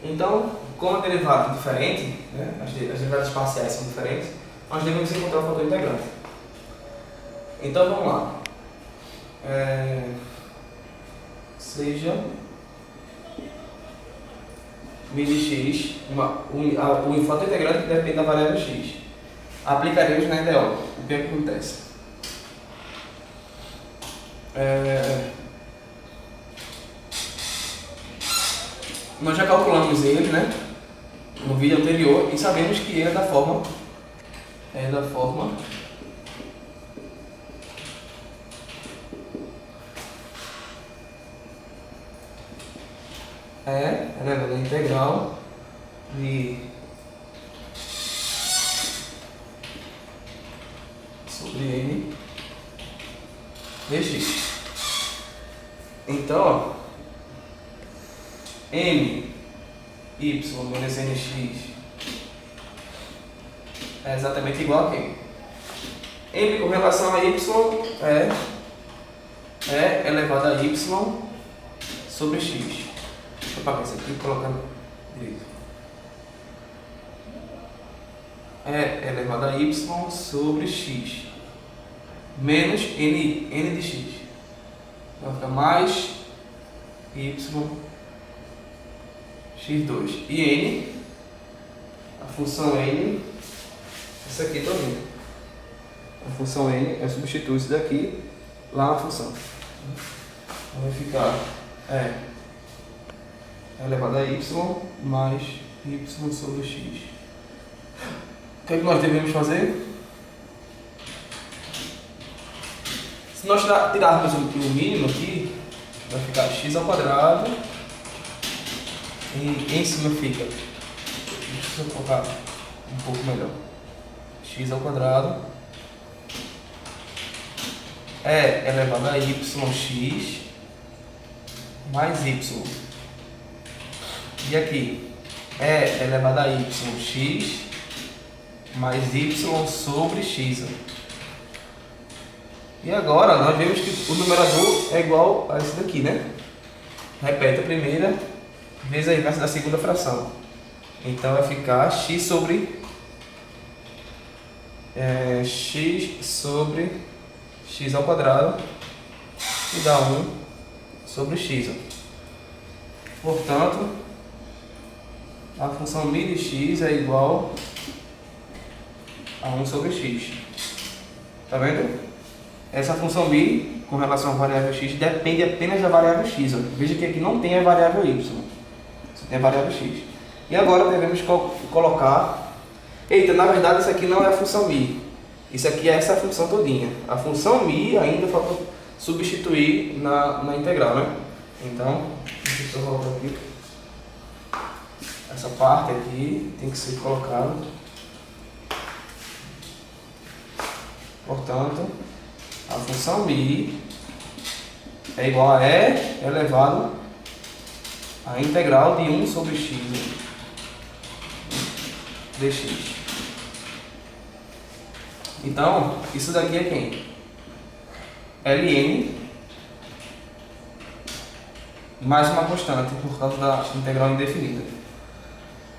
Então, como a derivada é diferente, né, as derivadas parciais são diferentes, nós devemos encontrar o fator integrante. Então vamos lá. Seja μ de x, o fator integrante depende da variável x. Aplicaremos na EDO. O que acontece? Nós já calculamos ele, né, no vídeo anterior e sabemos que ele é da forma elevado à integral de sobre n dx. Então, ó, m y menos nx é exatamente igual a quem? M com relação a y é elevado a y sobre x. Deixa eu apagar isso aqui e colocar direito. É elevado a y sobre x menos n de x. Vai ficar mais y x2. E n, a função n, isso aqui também. A função n, eu substituo isso daqui lá na função. Vai ficar elevado a y mais y sobre x. O que é que nós devemos fazer? Se nós tirarmos o mínimo aqui, vai ficar x ao quadrado e em cima fica, deixa eu colocar um pouco melhor, x ao quadrado é elevado a yx mais y. E aqui é elevado a yx mais y sobre x. E agora nós vemos que o numerador é igual a esse daqui, né? Repete a primeira vezes a inversa da segunda fração. Então vai ficar x sobre x ao quadrado e dá 1 sobre x. Portanto, a função μ de x é igual a 1 sobre x. Tá vendo? Essa função μ com relação à variável x depende apenas da variável x. Veja que aqui não tem a variável y, só tem a variável x. E agora devemos colocar... Eita, na verdade isso aqui não é a função μ. Isso aqui é essa função todinha. A função μ ainda falta substituir na integral, né? Então, deixa eu só voltar aqui. Essa parte aqui tem que ser colocada. Portanto, a função μ é igual a e elevado à integral de 1 sobre x dx. Então, isso daqui é quem? Ln mais uma constante por causa da integral indefinida.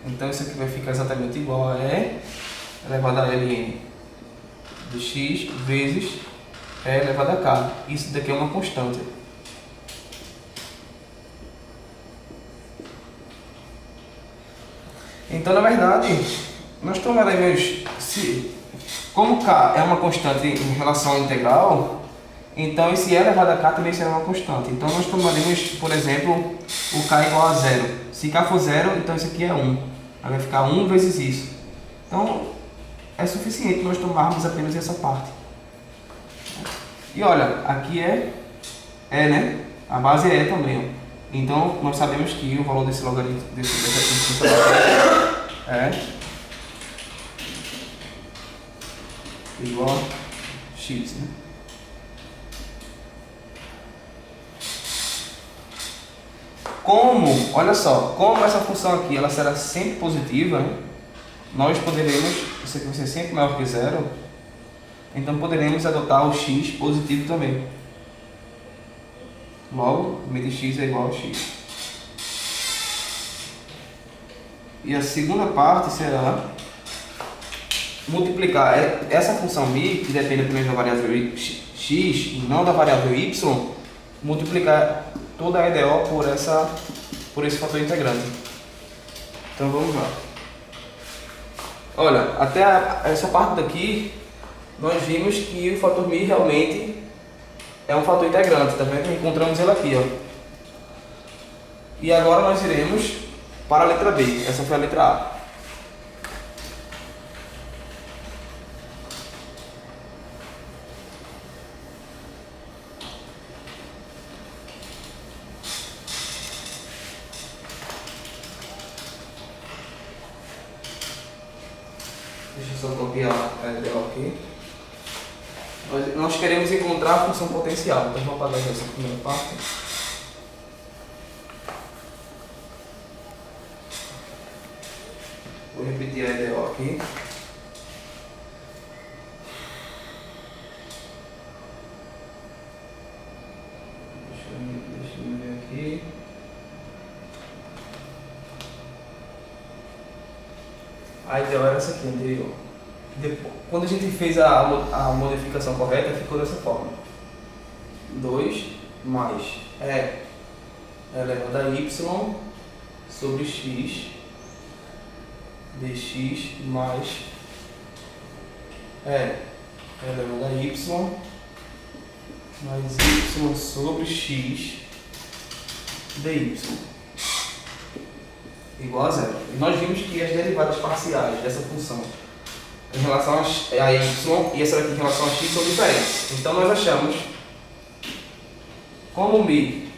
Então, isso aqui vai ficar exatamente igual a e elevado a ln de x vezes e elevado a k. Isso daqui é uma constante. Então, na verdade, nós tomaremos, como k é uma constante em relação à integral, então esse e elevado a k também será uma constante. Então, nós tomaremos, por exemplo, o k igual a 0. Se k for 0, então isso aqui é 1. Aí vai ficar 1 vezes isso. Então, é suficiente nós tomarmos apenas essa parte. E olha, aqui né? A base é também. Ó. Então, nós sabemos que o valor desse logaritmo, dessa é igual a x, né? Olha só, como essa função aqui ela será sempre positiva, né? Nós poderemos, isso aqui vai ser sempre maior que zero, então poderemos adotar o x positivo também. Logo, m de x é igual a x. E a segunda parte será multiplicar essa função mi, que depende apenas da variável x e não da variável y, multiplicar toda a EDO por esse fator integrante. Então vamos lá. Olha, até essa parte daqui, nós vimos que o fator mi realmente é um fator integrante, tá vendo? Encontramos ele aqui, ó. E agora nós iremos para a letra B. Essa foi a letra A. Deixa eu só copiar a EDO aqui. Nós queremos encontrar a função potencial. Então vamos apagar essa primeira parte. Vou repetir a EDO aqui. Deixa eu ver aqui. A EDO era essa aqui, anterior. Depois, quando a gente fez a modificação correta, ficou dessa forma. 2 mais E elevado a y sobre x dx mais E elevado a y mais y sobre x dy igual a zero. E nós vimos que as derivadas parciais dessa função em relação a y e essa daqui em relação a x são diferentes. Então nós achamos, como mi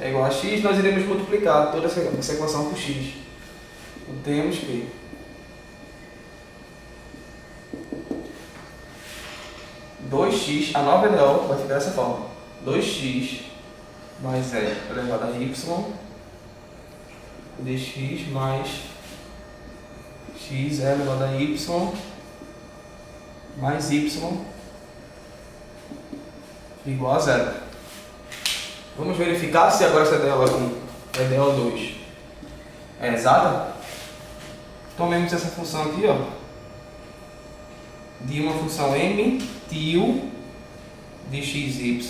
é igual a x, nós iremos multiplicar toda essa equação por x. Então temos que a nova EDO vai ficar dessa forma. 2x mais E elevado a y dx mais x elevado a y mais y igual a zero. Vamos verificar se agora essa EDO2 é exata. Tomemos essa função aqui, ó, de uma função m tio de xy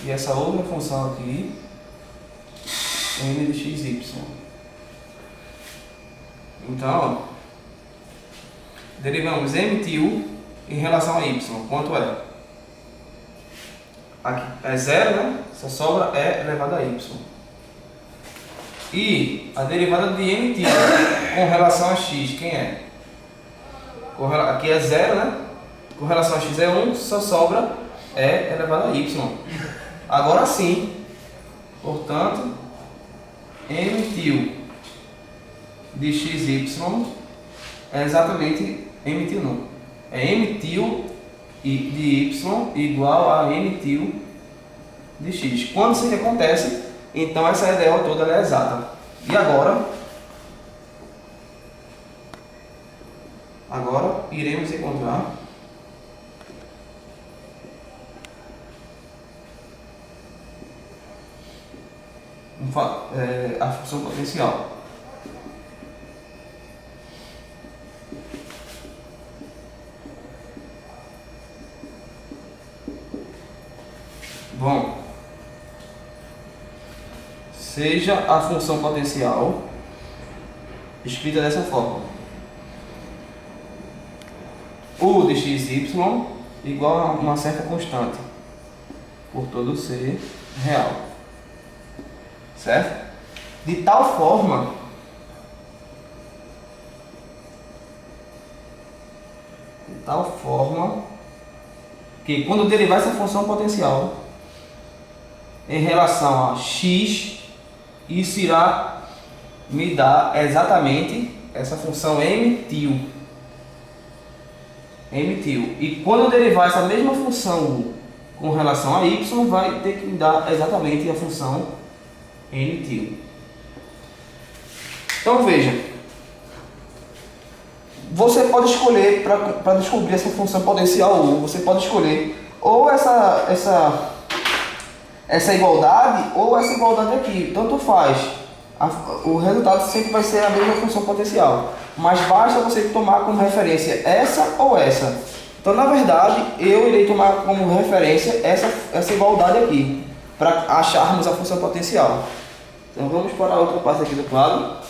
e essa outra função aqui m de xy. Então, ó, derivamos m tio em relação a y. Quanto é? Aqui é zero, né? Só sobra E elevado a y. E a derivada de m tio com relação a x, quem é? Aqui é zero, né? Com relação a x é 1, só sobra E elevado a y. Agora sim, portanto, m tio de xy é exatamente m tio não. É m tio de y igual a m tio de x. Quando isso aqui acontece, então essa EDO toda ela é exata. E agora iremos encontrar a função potencial. Bom, seja a função potencial escrita dessa forma: u de xy igual a uma certa constante por todo C real, certo? De tal forma que quando derivar essa função potencial em relação a x, isso irá me dar exatamente essa função m tio. E quando eu derivar essa mesma função u com relação a y, vai ter que me dar exatamente a função n tio. Então veja, você pode escolher, para descobrir essa função potencial u, você pode escolher ou essa igualdade ou essa igualdade aqui, tanto faz. o resultado sempre vai ser a mesma função potencial. Mas basta você tomar como referência essa ou essa. Então, na verdade, eu irei tomar como referência essa igualdade aqui, para acharmos a função potencial. Então, vamos para a outra parte aqui do quadro.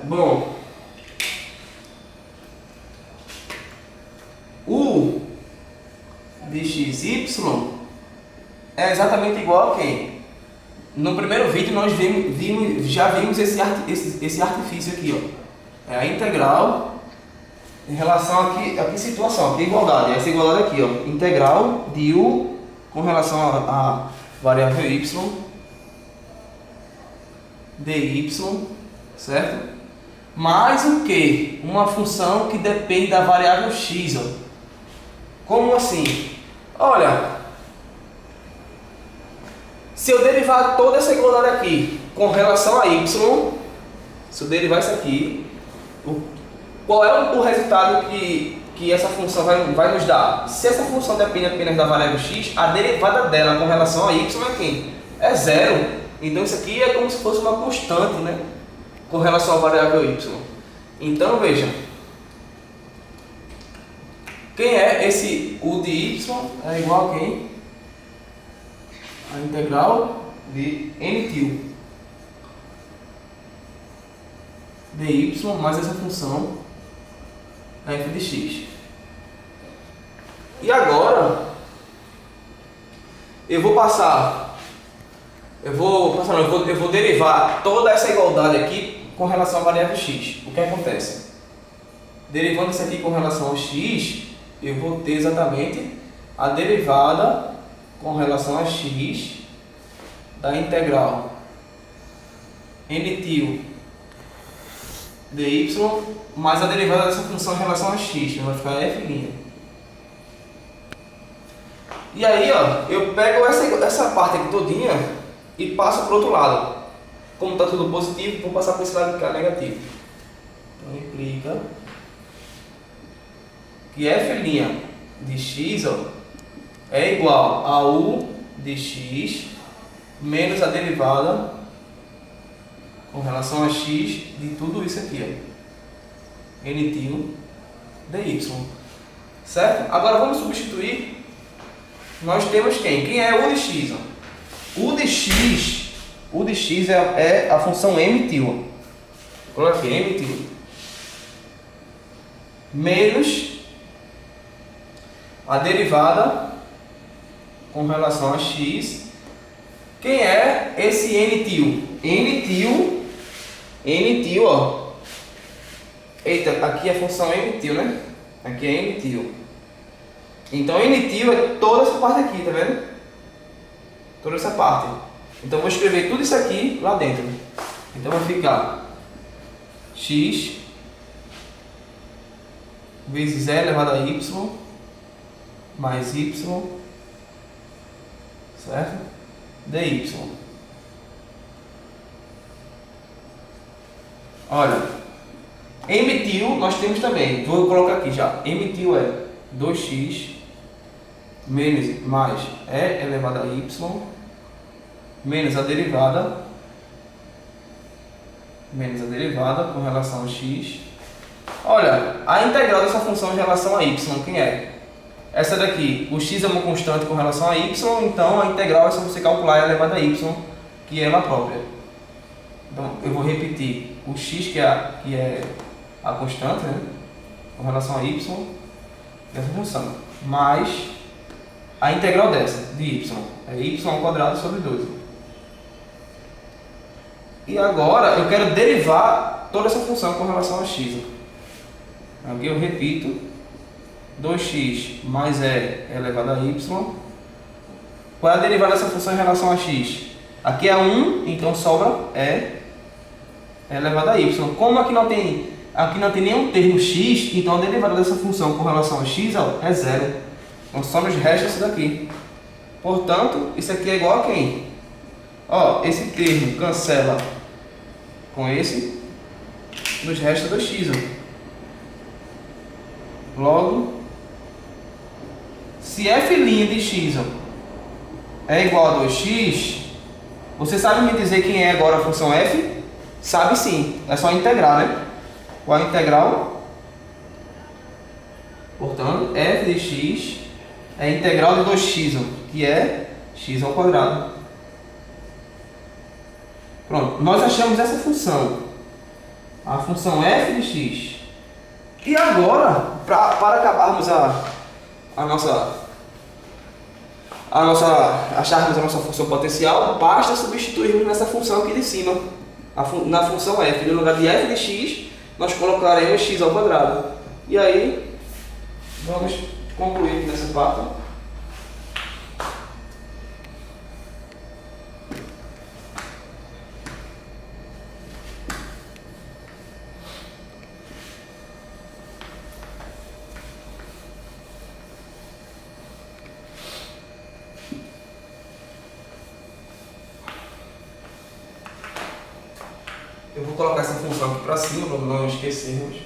Bom, u de xy é exatamente igual a quem? No primeiro vídeo nós já vimos esse artifício aqui, ó. É a integral em relação a que situação, que igualdade? Essa igualdade aqui, ó. Integral de u com relação a variável y dy, certo? Mais o que? Uma função que depende da variável x, ó. Como assim? Olha, se eu derivar toda essa igualdade aqui com relação a y, se eu derivar isso aqui, qual é o resultado que essa função vai nos dar? Se essa função depende apenas da variável x, a derivada dela com relação a y é quem? É zero. Então isso aqui é como se fosse uma constante, né? Com relação à variável y. Então veja, quem é esse u de y é igual a quem? A integral de n til dy mais essa função f de x. E agora eu vou derivar toda essa igualdade aqui com relação à variável x. O que acontece? Derivando isso aqui com relação ao x, eu vou ter exatamente a derivada com relação a x da integral n til dy mais a derivada dessa função em relação a x, vai ficar f'. E aí, ó, eu pego essa parte aqui todinha e passo para o outro lado. Como está tudo positivo, vou passar para esse lado que é negativo. Então implica que f' de x, ó, é igual a u de x menos a derivada com relação a x de tudo isso aqui, ó, n til dy. Certo? Agora vamos substituir. Nós temos quem? Quem é u de x? Ó? U de x é a função m til. Coloca aqui, m til. Menos a derivada com relação a x. Quem é esse n til? N til, ó. Eita, aqui é a função m til, né? Aqui é n til. Então n til é toda essa parte aqui, tá vendo? Toda essa parte. Então vou escrever tudo isso aqui lá dentro. Então vai ficar x vezes e elevado a y mais y, certo? dy. Olha, m til nós temos também, vou colocar aqui já. M til é 2x menos mais e elevado a y menos a derivada com relação a x. Olha, a integral dessa função em relação a y, quem é? Essa daqui, o x é uma constante com relação a y, então a integral é só você calcular e elevada a y, que é ela própria. Então eu vou repetir o x, que é a constante, né, com relação a y dessa função, mais a integral dessa, de y, é y ao quadrado sobre 2. E agora eu quero derivar toda essa função com relação a x. Aqui eu repito, 2x mais e elevado a y. Qual é a derivada dessa função em relação a x? Aqui é 1, então sobra e elevado a y. Como aqui não tem nenhum termo x, então a derivada dessa função com relação a x, ó, é 0. Então só nos resta isso daqui. Portanto, isso aqui é igual a quem? Ó, esse termo cancela com esse, nos resta 2x. Logo, se f' de x é igual a 2x, você sabe me dizer quem é agora a função f? Sabe sim, é só integrar, né? Qual a integral? Portanto, f de x é a integral de 2x, que é x ao quadrado. Pronto, nós achamos essa função, a função f de x. E agora, para acabarmos acharmos a nossa função potencial, basta substituirmos nessa função aqui de cima, na função f. No lugar de f de x, nós colocaremos x ao quadrado. E aí, vamos concluir nessa parte. Eu vou colocar essa função aqui para cima, para não esquecermos.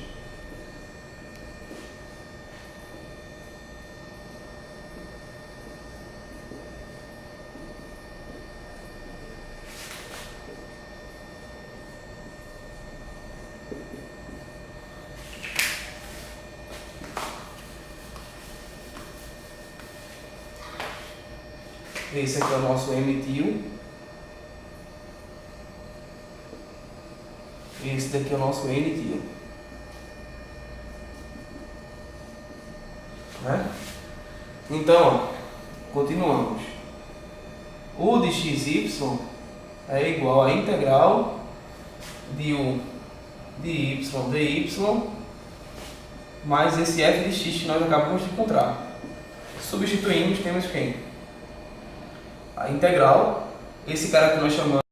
Esse aqui é o nosso M tio. Esse daqui é o nosso N tio. Né? Então, continuamos. O de xy é igual a integral de u de y dy mais esse f de x que nós acabamos de encontrar. Substituímos, temos quem? A integral, esse cara que nós chamamos